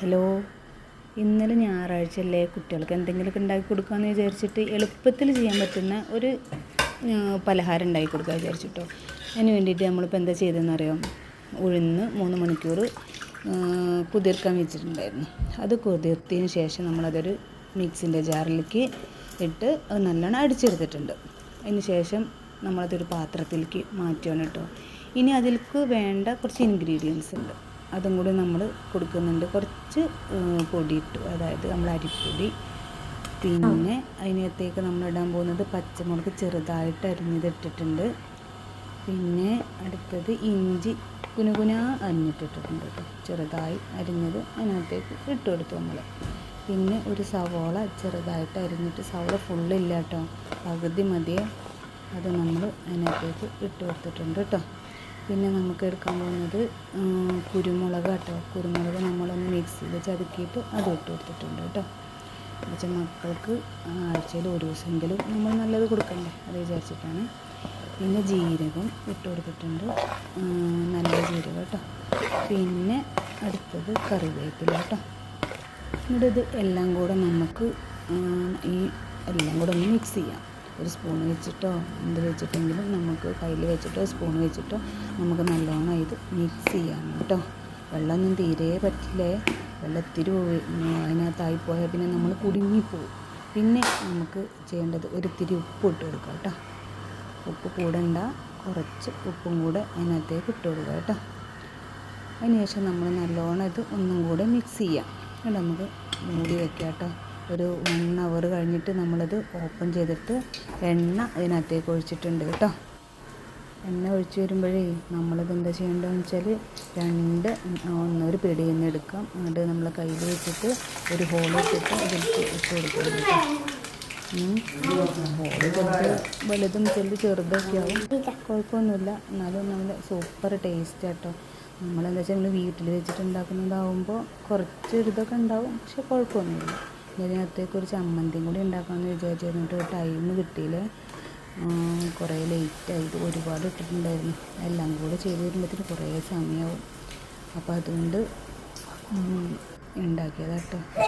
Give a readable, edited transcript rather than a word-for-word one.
Hello, ഇന്നലെ ഞായറാഴ്ചയല്ലേ, കുട്ടികൾക്ക് എന്തെങ്കിലുമൊക്കെ ഉണ്ടാക്കി കൊടുക്കാമെന്ന് വിചാരിച്ചിട്ട് എളുപ്പത്തിൽ ചെയ്യാൻ പറ്റുന്ന ഒരു പലഹാരം ഉണ്ടാക്കി കൊടുക്കാൻ വിചാരിച്ചിട്ടോ. അതിന് വേണ്ടിയിട്ട് നമ്മളിപ്പോൾ എന്താ ചെയ്തതെന്നറിയാം, ഉഴുന്ന് 3 മണിക്കൂർ കുതിർക്കാൻ വെച്ചിട്ടുണ്ടായിരുന്നു. അത് കുതിർത്തതിന് ശേഷം നമ്മളതൊരു മിക്സിൻ്റെ ജാറിലേക്ക് ഇട്ട് അത് നല്ലോണം അടിച്ചെടുത്തിട്ടുണ്ട്. അതിന് ശേഷം നമ്മളതൊരു പാത്രത്തിലേക്ക് മാറ്റുകയാണ് കേട്ടോ. ഇനി അതിലേക്ക് വേണ്ട കുറച്ച് ഇൻഗ്രീഡിയൻസ് ഉണ്ട്, അതും കൂടി നമ്മൾ കൊടുക്കുന്നുണ്ട്. കുറച്ച് പൊടി ഇട്ടു, അതായത് നമ്മൾ അരിപ്പൊടി. പിന്നെ അതിനകത്തേക്ക് നമ്മൾ ഇടാൻ പോകുന്നത് പച്ചമുളക് ചെറുതായിട്ട് അരിഞ്ഞിട്ടിട്ടുണ്ട്. പിന്നെ അടുത്തത് ഇഞ്ചി കുനുകുന അരിഞ്ഞിട്ടിട്ടുണ്ട് കേട്ടോ, ചെറുതായി അരിഞ്ഞത് അതിനകത്തേക്ക് ഇട്ട് കൊടുത്തു നമ്മൾ. പിന്നെ ഒരു സവോള ചെറുതായിട്ട് അരിഞ്ഞിട്ട്, സവോള ഫുള്ളില്ല കേട്ടോ, പകുതി മതിയെ, അത് നമ്മൾ അതിനകത്തേക്ക് ഇട്ട് കൊടുത്തിട്ടുണ്ട് കേട്ടോ. പിന്നെ നമുക്ക് എടുക്കാൻ പോകുന്നത് കുരുമുളക് കേട്ടോ. കുരുമുളക് നമ്മളൊന്ന് മിക്സിയിൽ ചതുക്കിയിട്ട് അത് ഇട്ട് കൊടുത്തിട്ടുണ്ട് കേട്ടോ. എന്നുവെച്ചാൽ മക്കൾക്ക് ആഴ്ചയിൽ ഒരു ദിവസമെങ്കിലും നമ്മൾ നല്ലത് കൊടുക്കണ്ടേ, അത് വിചാരിച്ചിട്ടാണ്. പിന്നെ ജീരകം ഇട്ട് കൊടുത്തിട്ടുണ്ട്, നല്ല ജീരകം കേട്ടോ. പിന്നെ അടുത്തത് കറിവേപ്പില കേട്ടോ. എന്നിട്ട് ഇത് എല്ലാം കൂടെ നമുക്ക് ഈ എല്ലാം കൂടെ ഒന്ന് മിക്സ് ചെയ്യാം. ഒരു സ്പൂൺ വെച്ചിട്ടോ എന്ത് വെച്ചിട്ടെങ്കിലും നമുക്ക് കയ്യിൽ വെച്ചിട്ടോ സ്പൂൺ വെച്ചിട്ടോ നമുക്ക് നല്ലോണം ഇത് മിക്സ് ചെയ്യാം കേട്ടോ. വെള്ളമൊന്നും തീരെ പറ്റില്ലേ, വെള്ളത്തിരി അതിനകത്തായി പോയാൽ പിന്നെ നമ്മൾ കുടുങ്ങിപ്പോവും. പിന്നെ നമുക്ക് ചെയ്യേണ്ടത് ഒരിത്തിരി ഉപ്പ് ഇട്ട് കൊടുക്കുക കേട്ടോ. ഉപ്പ് കൂടണ്ട, കുറച്ച് ഉപ്പും കൂടെ അതിനകത്തേക്ക് ഇട്ട് കൊടുക്കുക കേട്ടോ. അതിനുശേഷം നമ്മൾ നല്ലോണം ഇത് ഒന്നും കൂടെ മിക്സ് ചെയ്യാം. എന്നിട്ട് നമുക്ക് മൂടി വയ്ക്കാം കേട്ടോ. ഒരു 1 അവർ കഴിഞ്ഞിട്ട് നമ്മളത് ഓപ്പൺ ചെയ്തിട്ട് എണ്ണ അതിനകത്തേക്ക് ഒഴിച്ചിട്ടുണ്ട് കേട്ടോ. എണ്ണ ഒഴിച്ച് വരുമ്പോഴേ നമ്മളിത് എന്താ ചെയ്യേണ്ടതെന്ന് വെച്ചാൽ ഒരു പിടി എണ്ണ എടുക്കാം. എന്നിട്ട് നമ്മൾ കയ്യിൽ വെച്ചിട്ട് ഒരു ഹോൾ ഇട്ടിട്ട് അതിലേക്ക് ഇട്ട് കൊടുക്കണം കേട്ടോ. ഹോള് ചിലത് വലുതും ചിലത് ചെറുതൊക്കെ ആവും, കുഴപ്പമൊന്നുമില്ല. എന്നാലും നല്ല സൂപ്പർ ടേസ്റ്റ് കേട്ടോ. നമ്മളെന്താ വെച്ചാൽ നമ്മൾ വീട്ടിൽ വെച്ചിട്ട് ഉണ്ടാക്കുന്നതാവുമ്പോൾ കുറച്ച് ഇതൊക്കെ ഉണ്ടാവും, പക്ഷെ കുഴപ്പമൊന്നുമില്ല. ഇതിനകത്തേക്ക് ഒരു ചമ്മന്തിയും കൂടി ഉണ്ടാക്കാമെന്ന് വിചാരിച്ചിരുന്നിട്ട് ടൈം കിട്ടിയില്ല, കുറേ ലേറ്റായി. ഇത് ഒരുപാട് ഇട്ടിട്ടുണ്ടായിരുന്നു, എല്ലാം കൂടെ ചെയ്ത് വരുമ്പോഴത്തേന് കുറേ സമയമാവും. അപ്പോൾ അതുകൊണ്ട് ഉണ്ടാക്കിയതാട്ടോ.